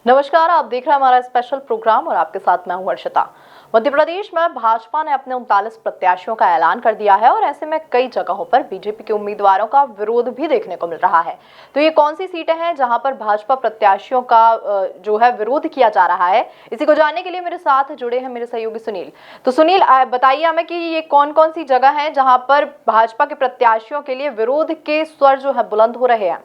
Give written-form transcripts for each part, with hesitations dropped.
नमस्कार, आप देख रहे हैं हमारा स्पेशल प्रोग्राम और आपके साथ मैं हूं हर्षिता। मध्य प्रदेश में भाजपा ने अपने 39 प्रत्याशियों का ऐलान कर दिया है और ऐसे में कई जगहों पर बीजेपी के उम्मीदवारों का विरोध भी देखने को मिल रहा है। तो ये कौन सी सीटें हैं जहां पर भाजपा प्रत्याशियों का जो है विरोध किया जा रहा है, इसी को जानने के लिए मेरे साथ जुड़े हैं मेरे सहयोगी सुनील। तो सुनील, बताइए हमें कि ये कौन कौन सी जगह है जहाँ पर भाजपा के प्रत्याशियों के लिए विरोध के स्वर जो है बुलंद हो रहे हैं।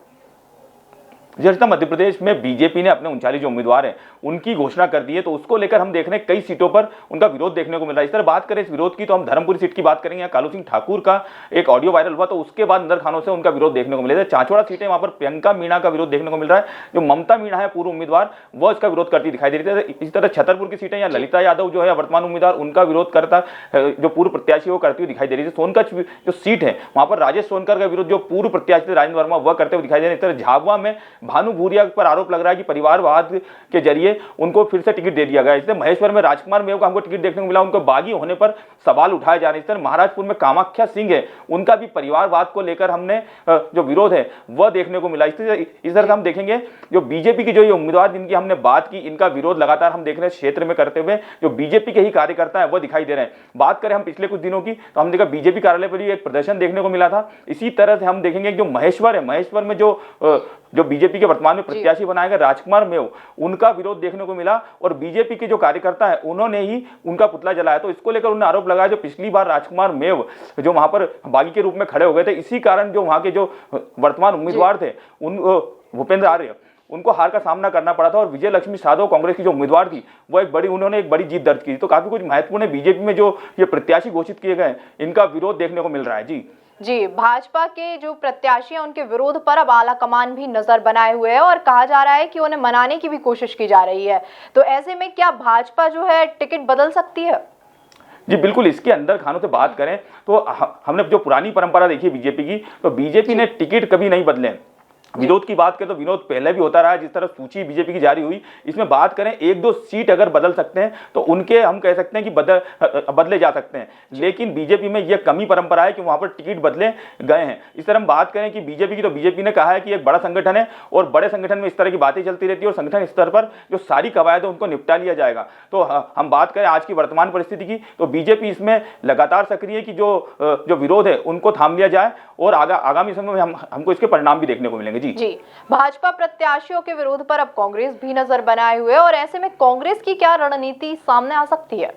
जैसा मध्य प्रदेश में बीजेपी ने अपने 39 जो उम्मीदवार हैं उनकी घोषणा कर दी है, तो उसको लेकर हम देख रहे हैं कई सीटों पर उनका विरोध देखने को मिल रहा है। इस तरह बात करें इस विरोध की तो हम धर्मपुरी सीट की बात करेंगे। कालू सिंह ठाकुर का एक ऑडियो वायरल हुआ, तो उसके बाद नंदर खानों से उनका विरोध देखने को मिला। चांचौड़ा सीटें वहां पर प्रियंका मीणा का विरोध देखने को मिल रहा है। जो ममता मीणा है पूर्व उम्मीदवार, वह इसका विरोध करती दिखाई दे रही थी। इसी तरह छतरपुर की सीटें या ललिता यादव जो है वर्तमान उम्मीदवार, उनका विरोध करता जो पूर्व प्रत्याशी वो करती हुई दिखाई दे रही थी। सोनकच्छ जो सीट है वहां पर राजेश सोनकर का विरोध जो पूर्व प्रत्याशी थे राजेंद्र वर्मा, वह करते हुए दिखाई दे रहे। इस तरह झाबुआ में भानु भूरिया पर आरोप लग रहा है कि परिवारवाद के जरिए उनको फिर से टिकट दे दिया गया। इसलिए महेश्वर में राजकुमार मेव को हमको टिकट देखने को मिला, उनको बागी होने पर सवाल उठाए जा रहे हैं। इस तरह महाराजपुर में कामाख्या सिंह है, उनका भी परिवारवाद को लेकर हमने जो विरोध है वह देखने को मिला। इस तरह हम देखेंगे जो बीजेपी के जो ये उम्मीदवार जिनकी हमने बात की, इनका विरोध लगातार हम देख रहे हैं क्षेत्र में करते हुए जो बीजेपी के ही कार्यकर्ता है वह दिखाई दे रहे हैं। बात करें हम पिछले कुछ दिनों की तो हम देखा बीजेपी कार्यालय पर भी एक प्रदर्शन देखने को मिला था। इसी तरह से हम देखेंगे जो महेश्वर है, महेश्वर में जो बीजेपी के वर्तमान में प्रत्याशी बनाए गए राजकुमार मेव, उनका विरोध देखने को मिला और बीजेपी के जो कार्यकर्ता है उन्होंने ही उनका पुतला जलाया। तो इसको लेकर उन्होंने आरोप लगाया जो पिछली बार राजकुमार मेव जो वहां पर बागी के रूप में खड़े हो गए थे, इसी कारण जो वहां के जो वर्तमान उम्मीदवार थे उन भूपेंद्र आर्य, उनको हार का सामना करना पड़ा था। और विजय लक्ष्मी साधो कांग्रेस की जो उम्मीदवार थी वो उन्होंने एक बड़ी जीत दर्ज की। तो काफी कुछ महत्वपूर्ण है। बीजेपी में जो ये प्रत्याशी घोषित किए गए इनका विरोध देखने को मिल रहा है। जी, भाजपा के जो प्रत्याशी हैं उनके विरोध पर अब आला कमान भी नजर बनाए हुए है और कहा जा रहा है कि उन्हें मनाने की भी कोशिश की जा रही है। तो ऐसे में क्या भाजपा जो है टिकट बदल सकती है? जी बिल्कुल। इसके अंदर खानों से बात करें तो हमने जो पुरानी परंपरा देखी बीजेपी की, तो बीजेपी ने टिकट कभी नहीं बदले। विरोध की बात करें तो विरोध पहले भी होता रहा है। जिस तरह सूची बीजेपी की जारी हुई, इसमें बात करें एक दो सीट अगर बदल सकते हैं तो उनके हम कह सकते हैं कि बदले जा सकते हैं, लेकिन बीजेपी में यह कमी परंपरा है कि वहां पर टिकट बदले गए हैं। इस तरह हम बात करें कि बीजेपी की, तो बीजेपी ने कहा है कि एक बड़ा संगठन है और बड़े संगठन में इस तरह की बातें चलती रहती है और संगठन स्तर पर जो सारी कवायद है उनको निपटा लिया जाएगा। तो हम बात करें आज की वर्तमान परिस्थिति की, तो बीजेपी इसमें लगातार सक्रिय है कि जो विरोध है उनको थाम लिया जाए और आगामी समय में हमको इसके परिणाम भी देखने को मिलेंगे। जी, भाजपा प्रत्याशियों के विरोध पर अब कांग्रेस भी नजर बनाए हुए है और ऐसे में कांग्रेस की क्या रणनीति सामने आ सकती है?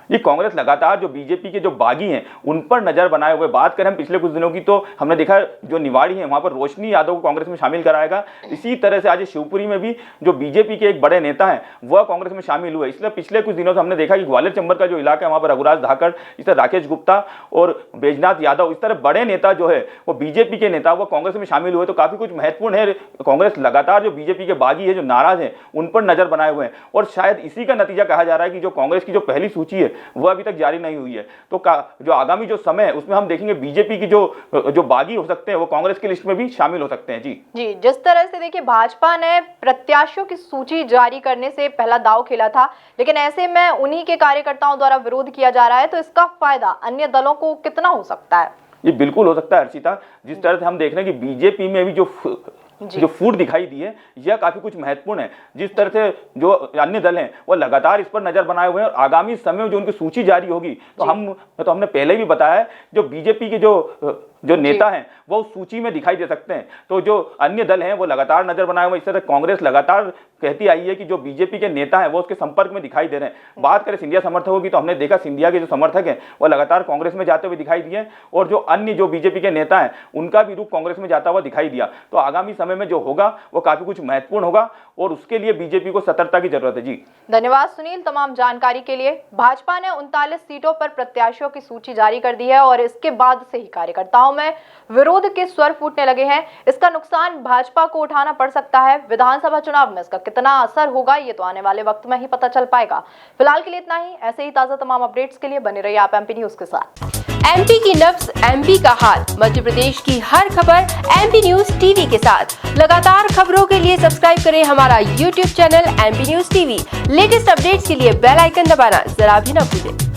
ये कांग्रेस लगातार जो बीजेपी के जो बागी हैं उन पर नजर बनाए हुए। बात करें हम पिछले कुछ दिनों की तो हमने देखा जो निवाड़ी है वहां पर रोशनी यादव को कांग्रेस में शामिल कराएगा। इसी तरह से आज शिवपुरी में भी जो बीजेपी के एक बड़े नेता हैं वह कांग्रेस में शामिल हुए। इसलिए पिछले कुछ दिनों से हमने देखा कि ग्वालियर चंबल का जो इलाका है वहां पर रघुराज धाकड़, इस तरह राकेश गुप्ता और बैजनाथ यादव, इस तरह बड़े नेता जो है वो बीजेपी के नेता वो कांग्रेस में शामिल हुए। तो काफी कुछ महत्वपूर्ण है। कांग्रेस लगातार जो बीजेपी के बागी है, जो नाराज है, उन पर नजर बनाए हुए हैं और शायद इसी का नतीजा कहा जा रहा है कि जो कांग्रेस की जो पहली सूची है वह अभी तक जारी नहीं हुई है। तो जो आगामी जो समय है उसमें हम देखेंगे बीजेपी की जो बागी हो सकते हैं वो कांग्रेस की लिस्ट में भी शामिल हो सकते हैं। जी, जिस तरह से देखिए भाजपा ने प्रत्याशियों की सूची जारी करने से पहला दांव खेला था, लेकिन ऐसे में उन्हीं के कार्यकर्ताओं द्वारा विरोध किया जा रहा है, तो इसका फायदा अन्य दलों को कितना हो सकता है? ये बिल्कुल हो सकता है हर्षिता। जिस तरह से हम देख रहे हैं कि बीजेपी में भी जो फूट दिखाई दी है यह काफी कुछ महत्वपूर्ण है। जिस तरह से जो अन्य दल हैं वो लगातार इस पर नजर बनाए हुए हैं और आगामी समय में जो उनकी सूची जारी होगी तो हमने पहले भी बताया है जो बीजेपी के जो नेता हैं वो उस सूची में दिखाई दे सकते हैं। तो जो अन्य दल हैं वो लगातार नजर बनाए हुए। इस तरह कांग्रेस लगातार कहती आई है कि जो बीजेपी के नेता हैं वो उसके संपर्क में दिखाई दे रहे हैं। बात करें सिंधिया समर्थकों की तो हमने देखा सिंधिया के जो समर्थक हैं वो लगातार कांग्रेस में जाते हुए दिखाई दिए और जो अन्य जो बीजेपी के नेता हैं उनका भी रुख कांग्रेस में जाता हुआ दिखाई दिया। तो आगामी समय में जो होगा वो काफी कुछ महत्वपूर्ण होगा और उसके लिए बीजेपी को सतर्कता की जरूरत है। जी धन्यवाद सुनील तमाम जानकारी के लिए। भाजपा ने 39 सीटों पर प्रत्याशियों की सूची जारी कर दी है और इसके बाद से ही कार्यकर्ताओं में विरोध के स्वर फूटने लगे हैं। इसका नुकसान भाजपा को उठाना पड़ सकता है। विधानसभा चुनाव में इसका कितना असर होगा ये तो आने वाले वक्त में ही पता चल पाएगा। फिलहाल के लिए इतना ही। ऐसे ही ताजा तमाम अपडेट्स के लिए बने रहिए आप एमपी न्यूज के साथ। एमपी की नब्ज, एमपी का हाल, मध्य प्रदेश की हर खबर एमपी न्यूज टीवी के साथ। लगातार खबरों के लिए सब्सक्राइब करें हमारा YouTube channel MP news TV. Latest updates के लिए बेल आइकन दबाना जरा भी न भूलें।